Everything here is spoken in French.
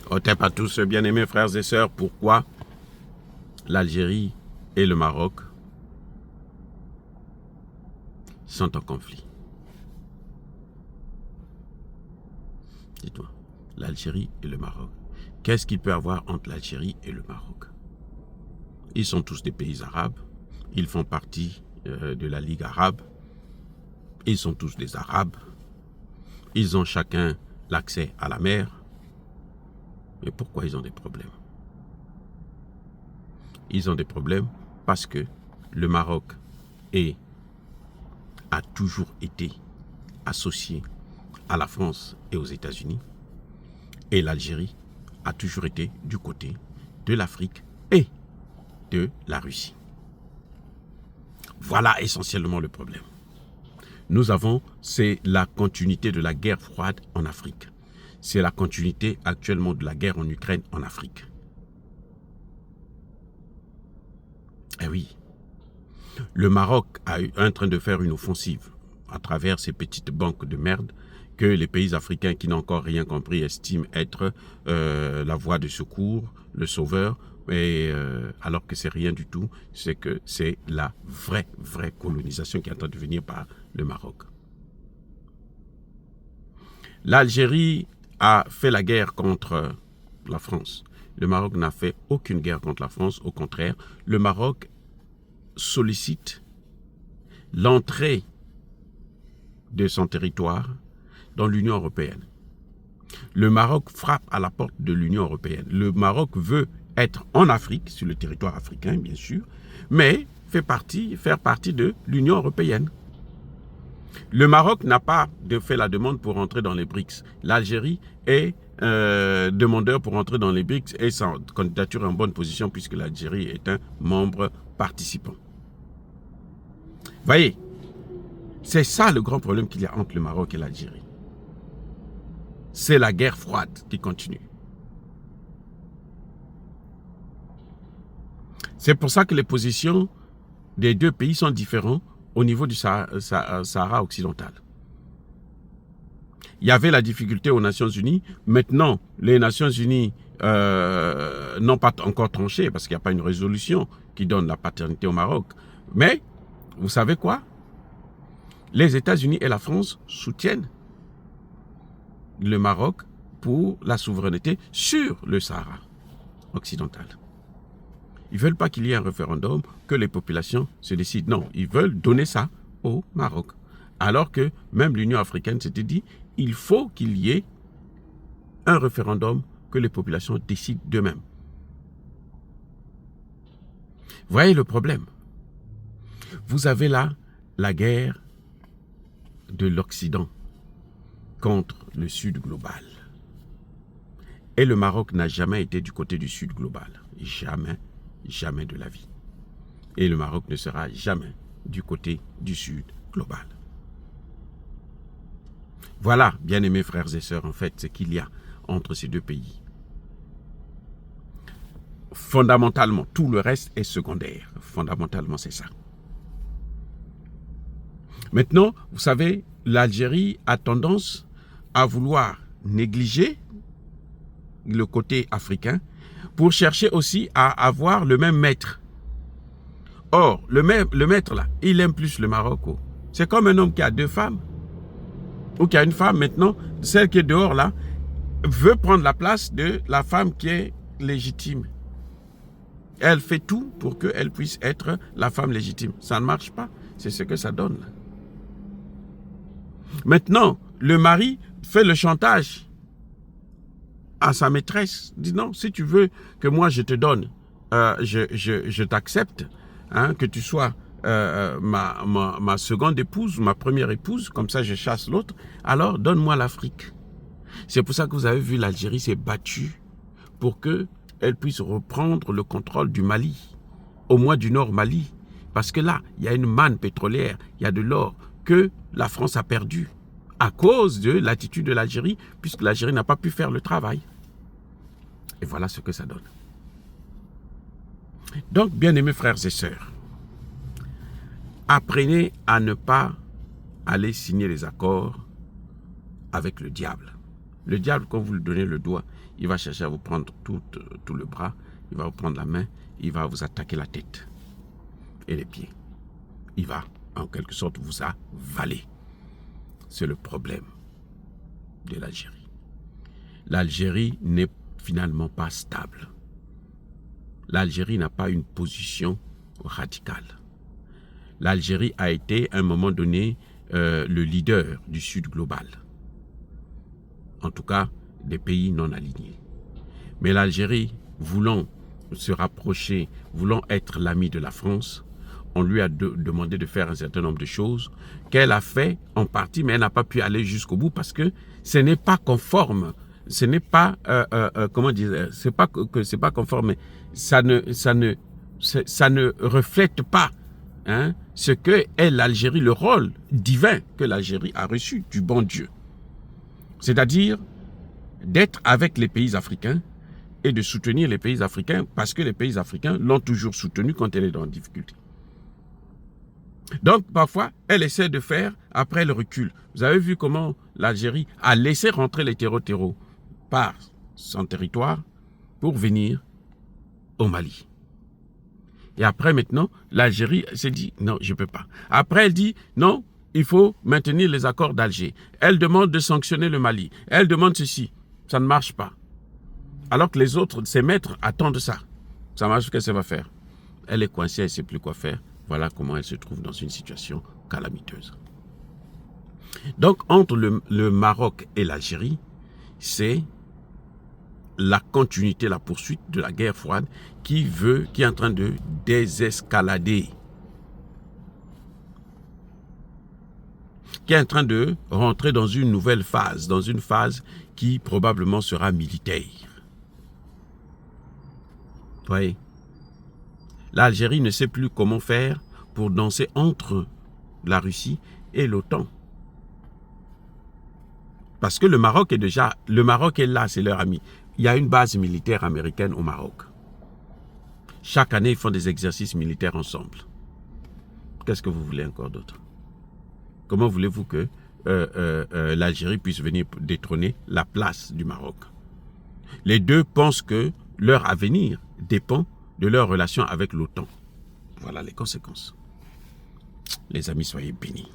Au tape à tous, bien-aimés frères et sœurs, pourquoi l'Algérie et le Maroc sont en conflit? Dites-moi, l'Algérie et le Maroc. Qu'est-ce qu'il peut y avoir entre l'Algérie et le Maroc? Ils sont tous des pays arabes, ils font partie de la Ligue arabe, ils sont tous des Arabes, ils ont chacun l'accès à la mer. Mais pourquoi ils ont des problèmes? Ils ont des problèmes parce que le Maroc a toujours été associé à la France et aux États-Unis, et l'Algérie a toujours été du côté de l'Afrique et de la Russie. Voilà essentiellement le problème. C'est la continuité de la guerre froide en Afrique. C'est la continuité actuellement de la guerre en Ukraine en Afrique. Eh oui, le Maroc est en train de faire une offensive à travers ces petites banques de merde que les pays africains qui n'ont encore rien compris estiment être la voie de secours, le sauveur, alors que c'est rien du tout, c'est que c'est la vraie colonisation qui est en train de venir par le Maroc. L'Algérie a fait la guerre contre la France. Le Maroc n'a fait aucune guerre contre la France, au contraire, le Maroc sollicite l'entrée de son territoire dans l'Union européenne. Le Maroc frappe à la porte de l'Union européenne. Le Maroc veut être en Afrique, sur le territoire africain bien sûr, mais faire partie de l'Union européenne. Le Maroc n'a pas fait la demande pour entrer dans les BRICS. L'Algérie est demandeur pour entrer dans les BRICS et sa candidature est en bonne position puisque l'Algérie est un membre participant. Voyez, c'est ça le grand problème qu'il y a entre le Maroc et l'Algérie. C'est la guerre froide qui continue. C'est pour ça que les positions des deux pays sont différentes au niveau du Sahara occidental. Il y avait la difficulté aux Nations Unies. Maintenant, les Nations Unies n'ont pas encore tranché parce qu'il n'y a pas une résolution qui donne la paternité au Maroc. Mais, vous savez quoi? Les États-Unis et la France soutiennent le Maroc pour la souveraineté sur le Sahara occidental. Ils ne veulent pas qu'il y ait un référendum, que les populations se décident. Non, ils veulent donner ça au Maroc. Alors que même l'Union africaine s'était dit, il faut qu'il y ait un référendum, que les populations décident d'eux-mêmes. Voyez le problème. Vous avez là la guerre de l'Occident contre le Sud global. Et le Maroc n'a jamais été du côté du Sud global. Jamais de la vie. Et le Maroc ne sera jamais du côté du Sud global. Voilà, bien-aimés frères et sœurs, en fait, ce qu'il y a entre ces deux pays. Fondamentalement, tout le reste est secondaire. Fondamentalement, c'est ça. Maintenant, vous savez, l'Algérie a tendance à vouloir négliger le côté africain pour chercher aussi à avoir le même maître. Or, le maître là, il aime plus le Maroc. C'est comme un homme qui a deux femmes, ou qui a une femme maintenant, celle qui est dehors là, veut prendre la place de la femme qui est légitime. Elle fait tout pour qu'elle puisse être la femme légitime. Ça ne marche pas, c'est ce que ça donne. Maintenant, le mari fait le chantage à sa maîtresse, dit non, si tu veux que moi je te donne, je t'accepte, hein, que tu sois ma seconde épouse, ma première épouse, comme ça je chasse l'autre, alors donne-moi l'Afrique. C'est pour ça que vous avez vu l'Algérie s'est battue pour qu'elle puisse reprendre le contrôle du Mali, au moins du nord Mali, parce que là, il y a une manne pétrolière, il y a de l'or que la France a perdu à cause de l'attitude de l'Algérie, puisque l'Algérie n'a pas pu faire le travail. Et voilà ce que ça donne. Donc, bien-aimés frères et sœurs, apprenez à ne pas aller signer les accords avec le diable. Le diable, quand vous lui donnez le doigt, il va chercher à vous prendre tout le bras, il va vous prendre la main, il va vous attaquer la tête et les pieds. Il va, en quelque sorte, vous avaler. C'est le problème de l'Algérie. L'Algérie n'est finalement pas stable. L'Algérie n'a pas une position radicale. L'Algérie a été, à un moment donné, le leader du Sud global. En tout cas, des pays non alignés. Mais l'Algérie, voulant se rapprocher, voulant être l'ami de la France, on lui a demandé de faire un certain nombre de choses qu'elle a fait en partie, mais elle n'a pas pu aller jusqu'au bout parce que ce n'est pas conforme. Ce n'est pas, comment dire, c'est pas que c'est pas conforme, mais ça ne reflète pas ce que est l'Algérie, le rôle divin que l'Algérie a reçu du bon Dieu. C'est-à-dire d'être avec les pays africains et de soutenir les pays africains parce que les pays africains l'ont toujours soutenu quand elle est dans la difficulté. Donc, parfois, elle essaie de faire après le recul. Vous avez vu comment l'Algérie a laissé rentrer les terreaux par son territoire pour venir au Mali. Et après, maintenant, l'Algérie s'est dit, non, je ne peux pas. Après, elle dit, non, il faut maintenir les accords d'Alger. Elle demande de sanctionner le Mali. Elle demande ceci. Ça ne marche pas. Alors que les autres, ses maîtres, attendent ça. Ça marche, qu'est-ce qu'elle va faire? Elle est coincée, elle ne sait plus quoi faire. Voilà comment elle se trouve dans une situation calamiteuse. Donc, entre le Maroc et l'Algérie, c'est la continuité, la poursuite de la guerre froide qui est en train de désescalader. Qui est en train de rentrer dans une nouvelle phase, dans une phase qui probablement sera militaire. Vous voyez? L'Algérie ne sait plus comment faire pour danser entre la Russie et l'OTAN. Parce que le Maroc est là, c'est leur ami. Il y a une base militaire américaine au Maroc. Chaque année, ils font des exercices militaires ensemble. Qu'est-ce que vous voulez encore d'autre? Comment voulez-vous que l'Algérie puisse venir détrôner la place du Maroc? Les deux pensent que leur avenir dépend de leur relation avec l'OTAN. Voilà les conséquences. Les amis, soyez bénis.